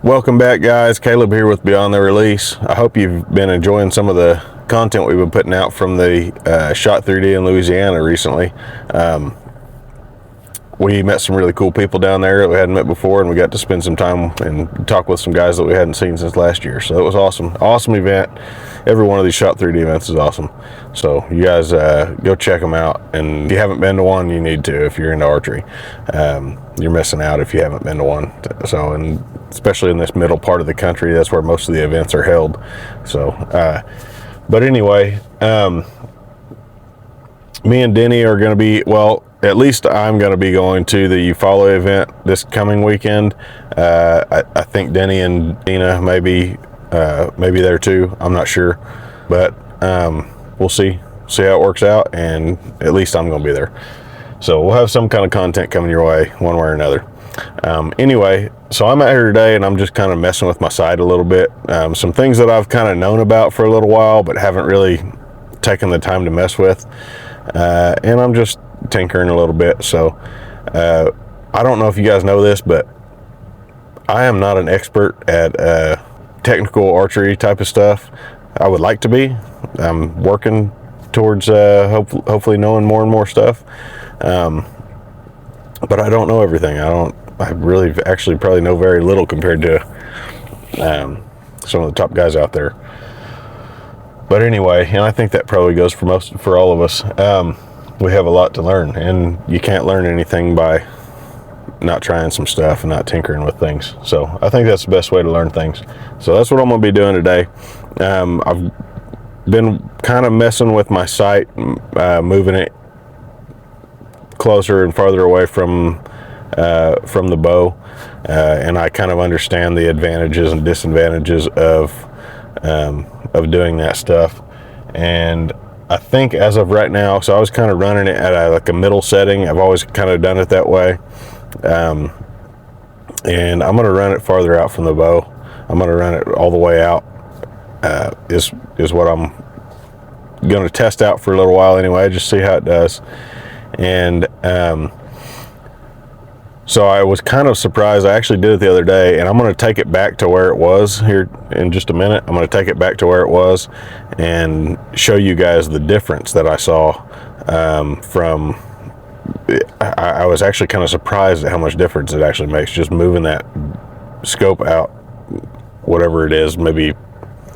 Welcome back, guys. Caleb here with Beyond the Release. I hope you've been enjoying some of the content we've been putting out from the Shot 3D in Louisiana recently. We met some really cool people down there that we hadn't met before, and we got to spend some time and talk with some guys that we hadn't seen since last year. So it was awesome. Awesome event. Every one of these Shot 3D events is awesome. So you guys go check them out. And if you haven't been to one, you need to if you're into archery. You're missing out if you haven't been to one. So, and especially in this middle part of the country, that's where most of the events are held. So, but anyway, me and Denny are going to be, well, at least I'm going to be going to the Eufaula event this coming weekend. I think Denny and Dina maybe there too. I'm not sure, but we'll see how it works out, and at least I'm going to be there. So we'll have some kind of content coming your way one way or another. Anyway, so I'm out here today, and I'm just kind of messing with my sight a little bit. Some things that I've kind of known about for a little while, but haven't really taken the time to mess with. And I'm just tinkering a little bit. So I don't know if you guys know this, but I am not an expert at technical archery type of stuff. I would like to be. I'm working towards hopefully knowing more and more stuff. But I don't know everything. I really actually probably know very little compared to some of the top guys out there. But anyway, and I think that probably goes for all of us. We have a lot to learn, and you can't learn anything by not trying some stuff and not tinkering with things. So I think that's the best way to learn things. So that's what I'm going to be doing today. I've been kind of messing with my sight, moving it closer and farther away from the bow, and I kind of understand the advantages and disadvantages of doing that stuff. And I think as of right now, so I was kind of running it at like a middle setting. I've always kind of done it that way. And I'm going to run it farther out from the bow. I'm going to run it all the way out, is what I'm going to test out for a little while anyway, just see how it does. And so I was kind of surprised. I actually did it the other day, and I'm going to take it back to where it was here in just a minute. I'm going to take it back to where it was and show you guys the difference that I saw from. I was actually kind of surprised at how much difference it actually makes just moving that scope out, whatever it is, maybe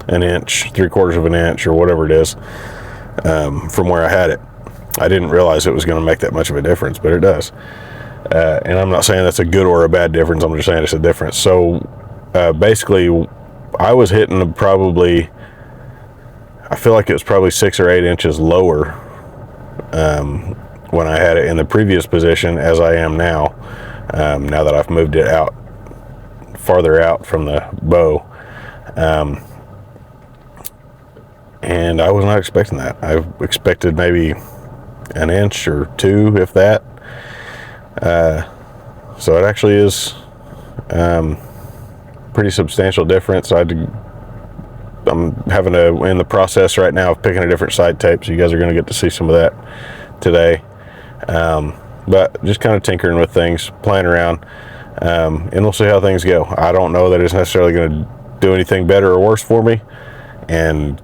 an inch, 3/4 of an inch, or whatever it is, from where I had it. I didn't realize it was going to make that much of a difference, but it does. And I'm not saying that's a good or a bad difference. I'm just saying it's a difference. So basically, I was hitting probably, I feel like it was probably 6 or 8 inches lower when I had it in the previous position as I am now, now that I've moved it out, farther out from the bow. And I was not expecting that. I expected maybe an inch or 2, if that. So it actually is pretty substantial difference. I'm having in the process right now of picking a different sight tape, so you guys are going to get to see some of that today. But just kind of tinkering with things, playing around, and we'll see how things go. I don't know that it's necessarily going to do anything better or worse for me, and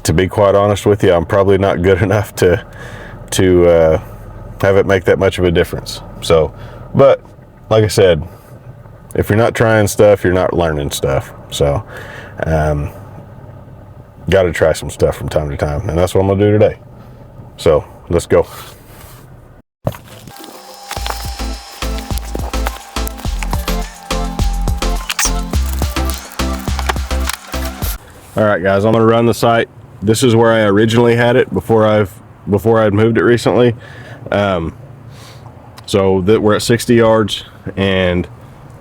to be quite honest with you, I'm probably not good enough to have it make that much of a difference. So, but like I said, if you're not trying stuff, you're not learning stuff. So got to try some stuff from time to time, and that's what I'm gonna do today. So let's go. All right, guys, I'm gonna run the sight. This is where I originally had it before I'd moved it recently. So that we're at 60 yards, and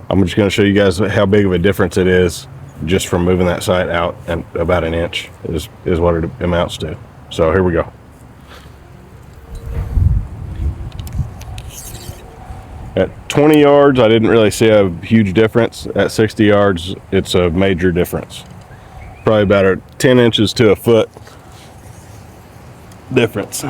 I'm just going to show you guys how big of a difference it is just from moving that sight out, and about an inch is what it amounts to. So here we go. At 20 yards, I didn't really see a huge difference. At 60 yards, it's a major difference. Probably about 10 inches to a foot difference.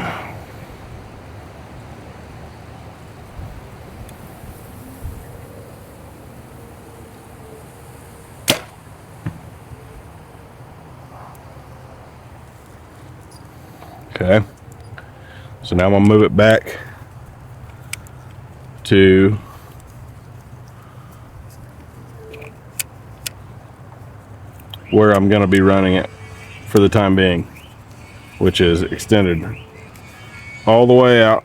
Okay. So now I'm gonna move it back to where I'm gonna be running it for the time being, which is extended all the way out.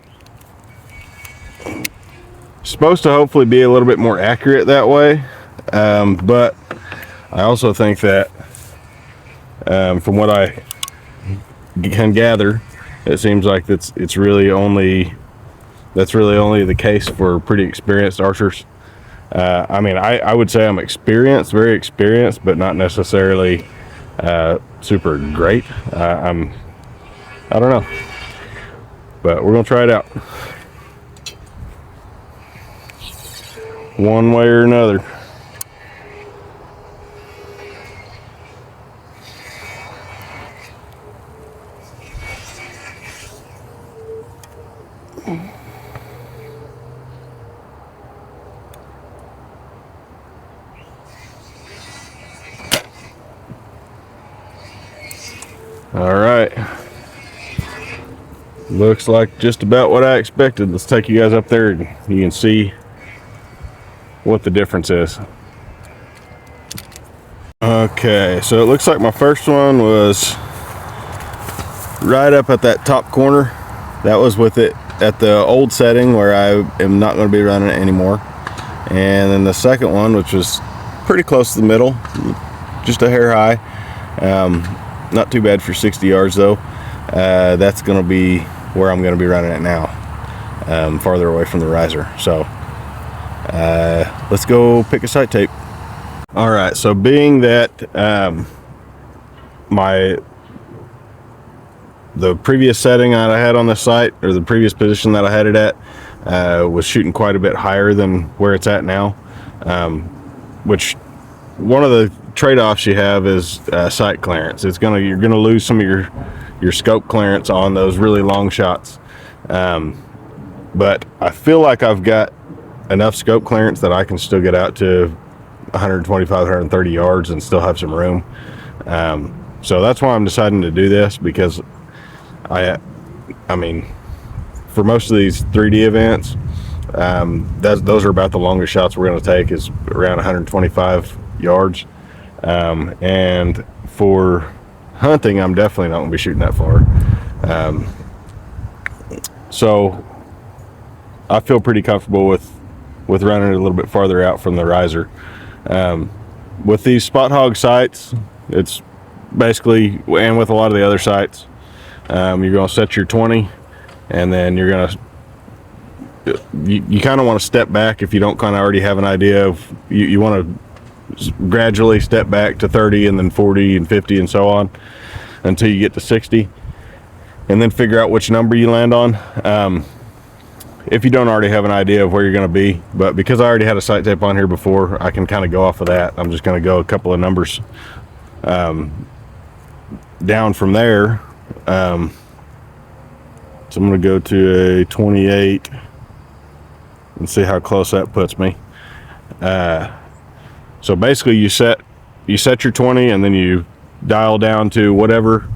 Supposed to hopefully be a little bit more accurate that way, but I also think that from what I can gather, it seems like that's really only the case for pretty experienced archers. I mean, I would say I'm experienced, very experienced, but not necessarily super great. I don't know, but we're gonna try it out one way or another. All right, looks like just about what I expected. Let's take you guys up there and you can see what the difference is. Okay, so it looks like my first one was right up at that top corner. That was with it at the old setting where I am not going to be running it anymore. And then the second one, which was pretty close to the middle, just a hair high, not too bad for 60 yards though. That's going to be where I'm going to be running it now, farther away from the riser. So let's go pick a sight tape. All right, so being that the previous setting that I had on the site, or the previous position that I had it at, was shooting quite a bit higher than where it's at now, which one of the trade-offs you have is sight clearance. You're gonna lose some of your scope clearance on those really long shots, but I feel like I've got enough scope clearance that I can still get out to 125, 130 yards and still have some room. So that's why I'm deciding to do this, because I mean, for most of these 3D events, those are about the longest shots we're going to take, is around 125 yards. And for hunting, I'm definitely not going to be shooting that far. So I feel pretty comfortable with running it a little bit farther out from the riser. With these Spot Hogg sights, it's basically, and with a lot of the other sights, you're going to set your 20, and then you're going to, you kind of want to step back if you don't kind of already have an idea of, you want to gradually step back to 30 and then 40 and 50 and so on until you get to 60, and then figure out which number you land on. If you don't already have an idea of where you're going to be, but because I already had a sight tape on here before, I can kind of go off of that. I'm just going to go a couple of numbers down from there. So I'm going to go to a 28 and see how close that puts me. So basically you set your 20, and then you dial down to whatever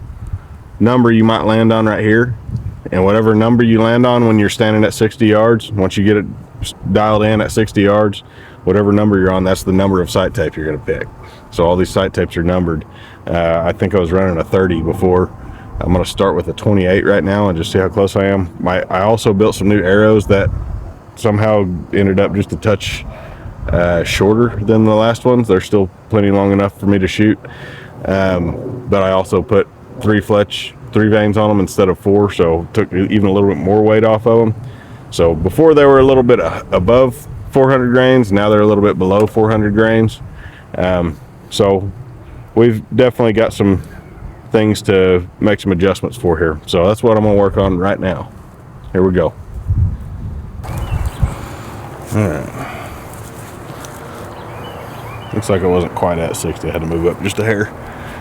number you might land on right here, and whatever number you land on when you're standing at 60 yards, once you get it dialed in at 60 yards, whatever number you're on, that's the number of sight tape you're going to pick. So all these sight tapes are numbered. I think I was running a 30 before. I'm going to start with a 28 right now and just see how close I am. I also built some new arrows that somehow ended up just a touch shorter than the last ones. They're still plenty long enough for me to shoot, but I also put 3 vanes on them instead of 4, so took even a little bit more weight off of them. So before they were a little bit above 400 grains, now they're a little bit below 400 grains. So we've definitely got some things to make some adjustments for here. So that's what I'm gonna work on right now. Here we go. All right. Looks like I wasn't quite at 60. I had to move up just a hair.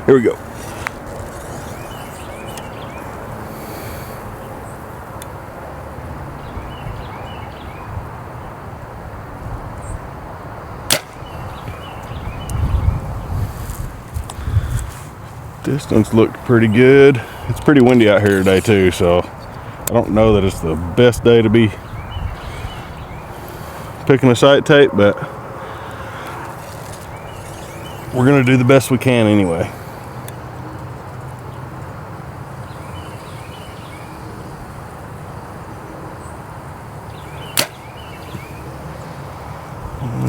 Here we go. Distance looked pretty good. It's pretty windy out here today too, so I don't know that it's the best day to be picking a sight tape, but we're gonna do the best we can anyway.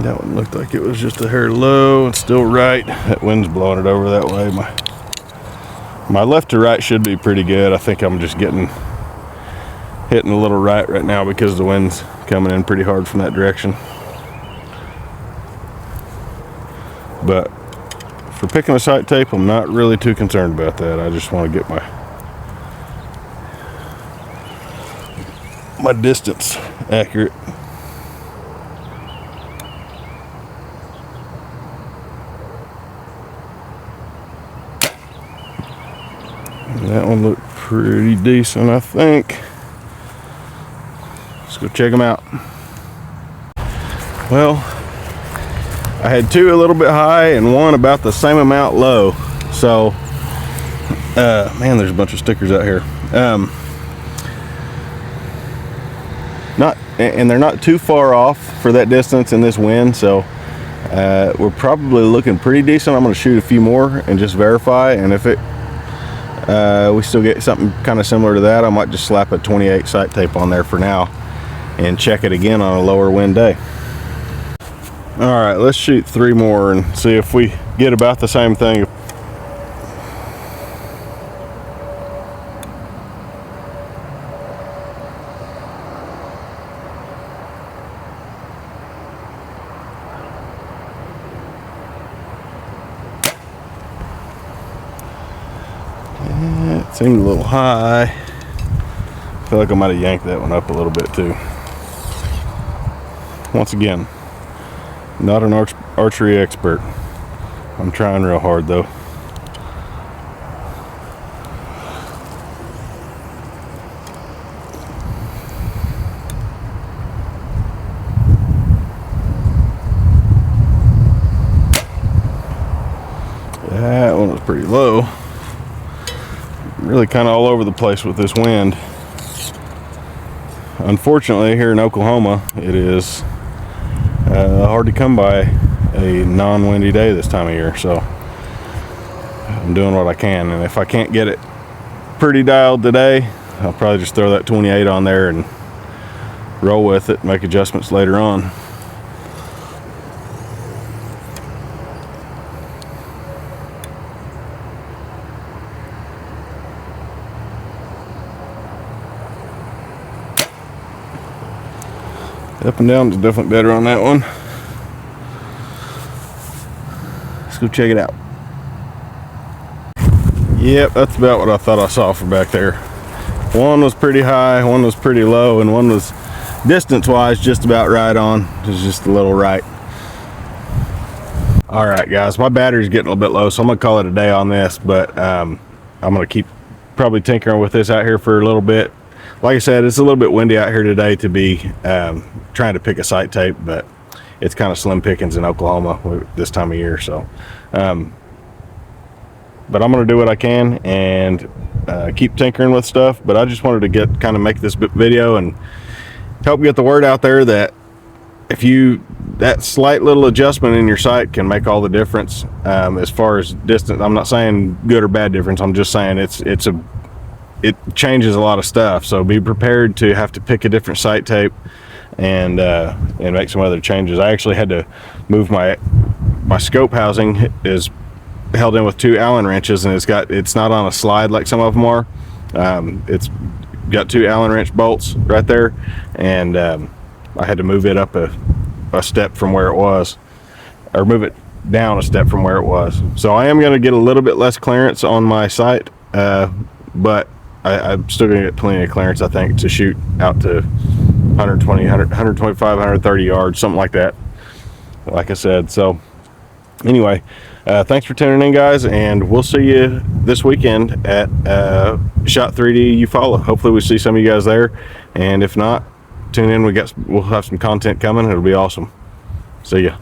That one looked like it was just a hair low and still right. That wind's blowing it over that way. My left to right should be pretty good. I think I'm just hitting a little right now because the wind's coming in pretty hard from that direction. But for picking a sight tape, I'm not really too concerned about that. I just want to get my distance accurate. That one looked pretty decent, I think. Let's go check them out. Well, I had two a little bit high and one about the same amount low. So, man, there's a bunch of stickers out here. And they're not too far off for that distance in this wind. So, we're probably looking pretty decent. I'm going to shoot a few more and just verify. And if we still get something kind of similar to that, I might just slap a 28 sight tape on there for now and check it again on a lower wind day. All right, let's shoot three more and see if we get about the same thing. It seemed a little high. I feel like I might have yanked that one up a little bit too. Once again, not an archery expert. I'm trying real hard though. That one was pretty low. Really kind of all over the place with this wind. Unfortunately, here in Oklahoma, it is hard to come by a non-windy day this time of year. So I'm doing what I can, and if I can't get it pretty dialed today, I'll probably just throw that 28 on there and roll with it, make adjustments later on. Up and down is definitely better on that one. Let's go check it out. Yep, that's about what I thought I saw from back there. One was pretty high, one was pretty low, and one was distance-wise just about right on. It was just a little right. All right, guys, my battery's getting a little bit low, so I'm gonna call it a day on this, but I'm gonna keep probably tinkering with this out here for a little bit. Like I said, it's a little bit windy out here today to be trying to pick a sight tape, but it's kind of slim pickings in Oklahoma this time of year. So, but I'm going to do what I can and keep tinkering with stuff. But I just wanted to make this video and help get the word out there that that slight little adjustment in your sight can make all the difference as far as distance. I'm not saying good or bad difference. I'm just saying it changes a lot of stuff. So be prepared to have to pick a different sight tape and make some other changes. I actually had to move my scope housing is held in with 2 Allen wrenches, and it's not on a slide like some of them are. It's got 2 Allen wrench bolts right there, and I had to move it up a step from where it was, or move it down a step from where it was. So I am going to get a little bit less clearance on my sight, but I'm still going to get plenty of clearance, I think, to shoot out to 120, 125, 130 yards, something like that, like I said. So anyway, thanks for tuning in, guys, and we'll see you this weekend at Shot 3D Eufaula. Hopefully we see some of you guys there, and if not, tune in. We'll have some content coming. It'll be awesome. See ya.